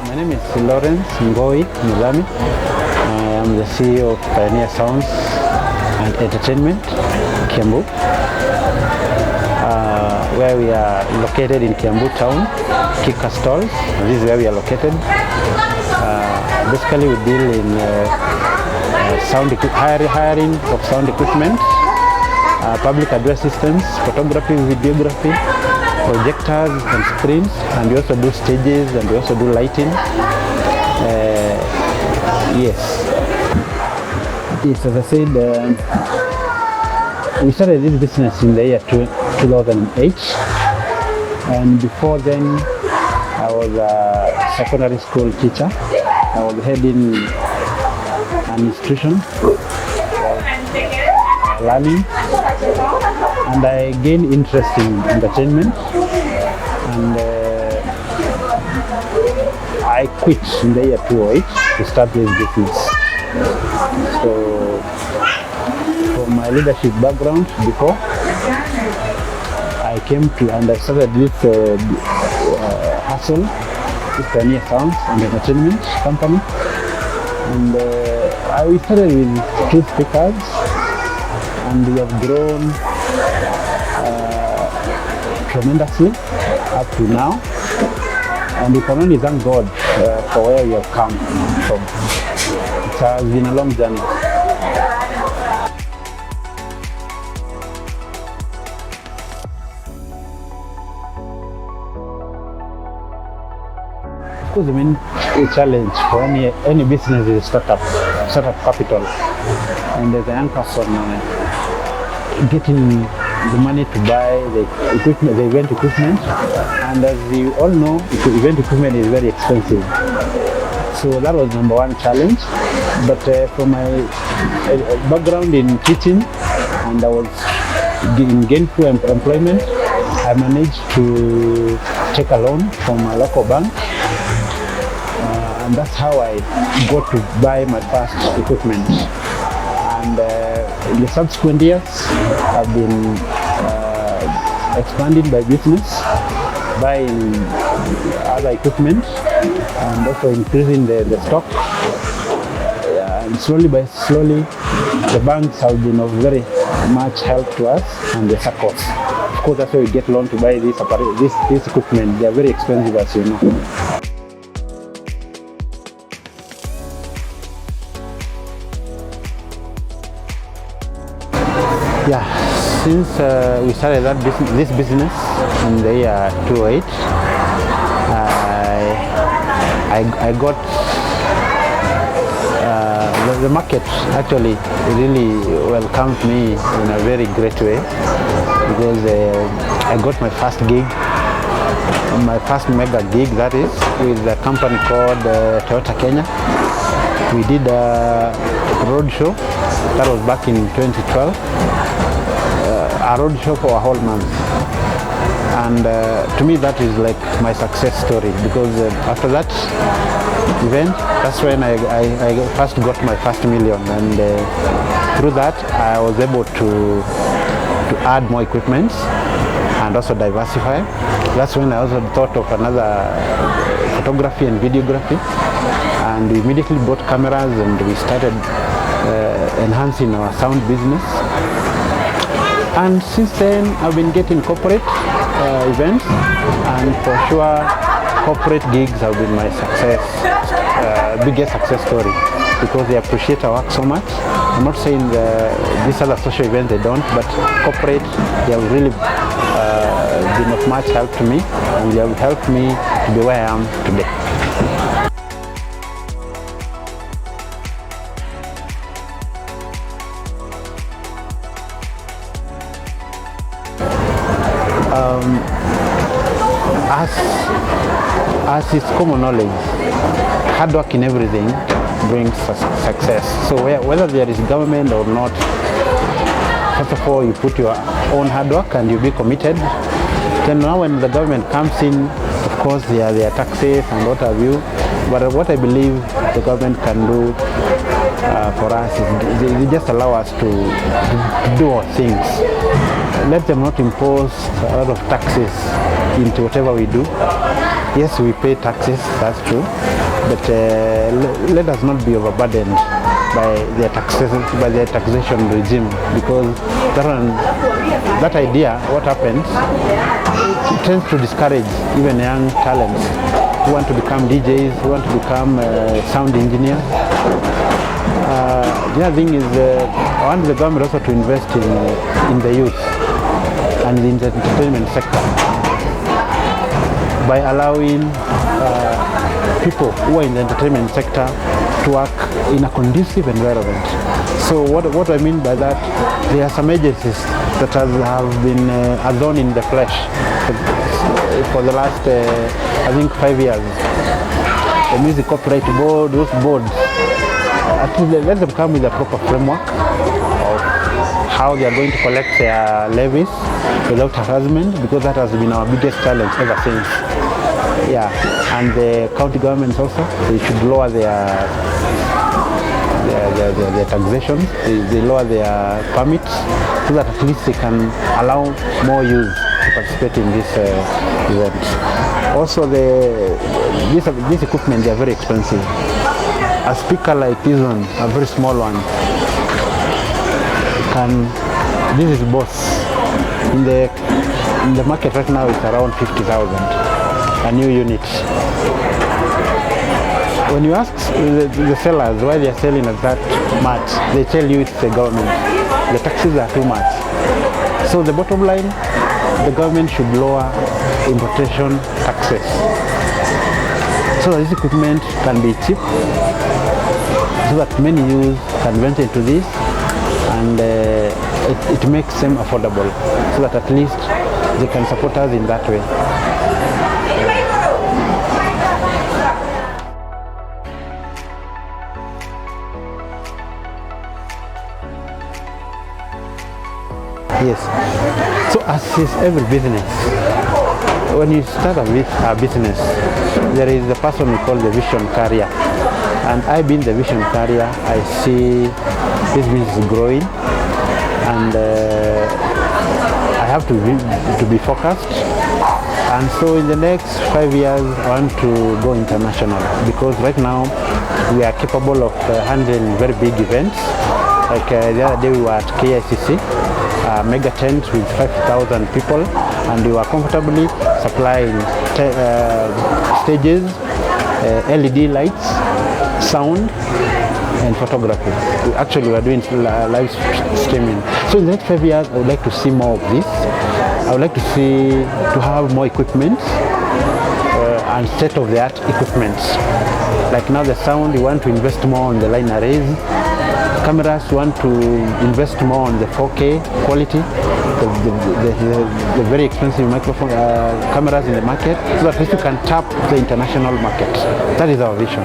My name is Lawrence Muthami. I am the CEO of Pioneer Sounds and Entertainment, Kiambu, where we are located in Kiambu town, KUOMOKA Stores. This is where we are located. Basically, we deal in hiring of sound equipment, public address systems, photography, videography, projectors and screens, and we also do stages and we also do lighting. Yes, as I said, we started this business in the year 2008, and before then I was a secondary school teacher. I was heading an institution learning, and I gained interest in entertainment, and I quit in the year 2008 to start this business. So from my leadership background before, I came to and I started this hustle, this Pioneer Sounds and Entertainment company, and we started with 2 speakers, and we have grown tremendously up to now, and we can only thank God for where we have come from. It has been a long journey. Of course, the main challenge for any business is startup capital, and there's an anchor on getting the money to buy the equipment, the event equipment, and as you all know, event equipment is very expensive. So that was number 1 challenge. But from my background in teaching, and I was in gainful employment, I managed to take a loan from a local bank, and that's how I got to buy my first equipment. And in the subsequent years, I've been expanding my business, buying other equipment, and also increasing the stock. And slowly by slowly, the banks have been of very much help to us and the circles. Of course, that's why we get loan to buy this equipment. They are very expensive, as you know. Yeah, since we started this business in the year 2008, I got the market actually really welcomed me in a very great way, because I got my first gig, my first mega gig, that is, with a company called Toyota Kenya. We did a road show, that was back in 2012. A road show for a whole month, and to me that is like my success story, because after that event, that's when I first got my first million, and through that I was able to add more equipment and also diversify. That's when I also thought of another photography and videography, and we immediately bought cameras and we started enhancing our sound business. And since then, I've been getting corporate events, and for sure, corporate gigs have been my biggest success story, because they appreciate our work so much. I'm not saying these other social events they don't, but corporate, they have really been of much help to me, and they have helped me to be where I am today. As is common knowledge, hard work in everything brings success. So whether there is government or not, first of all, you put your own hard work and you be committed. Then now when the government comes in, of course, there are taxes and what have you. But what I believe the government can do for us is they just allow us to do our things. Let them not impose a lot of taxes into whatever we do. Yes, we pay taxes, that's true, but let us not be overburdened by the taxation regime, because that idea, what happens, it tends to discourage even young talents who want to become DJs, who want to become sound engineers. The other thing is, I want the government also to invest in the youth and in the entertainment sector by allowing people who are in the entertainment sector to work in a conducive environment. So what I mean by that, there are some agencies that have been a thorn in the flesh for the last, I think, 5 years. The Music Copyright Board, those boards, at least let them come with a proper framework of how they are going to collect their levies without harassment, because that has been our biggest challenge ever since. Yeah, and the county governments also, they should lower their taxation, they lower their permits, so that at least they can allow more youth to participate in this event. Also, this equipment, they are very expensive. A speaker like this one, a very small one, this is Boss. In the market right now, it's around 50,000, a new unit. When you ask the sellers why they are selling at that much, they tell you it's the government. The taxes are too much. So the bottom line, the government should lower importation taxes, so that this equipment can be cheap, so that many youth can venture into this, and it makes them affordable, so that at least they can support us in that way. Yes. So as is every business, when you start a business, there is the person we call the vision carrier. And I being the vision carrier, I see this business is growing, and I have to be focused. And so in the next 5 years, I want to go international, because right now we are capable of handling very big events. Like the other day we were at KICC, mega tent with 5,000 people, and we were comfortably supplying stages, LED lights, sound, and photography. We are doing live streaming. So in the next 5 years, I would like to see more of this. I would like to have more equipment and state-of-the-art equipment. Like now the sound, we want to invest more on the line arrays. Cameras, we want to invest more on the 4K quality, the very expensive microphone cameras in the market, so that we can tap the international market. That is our vision.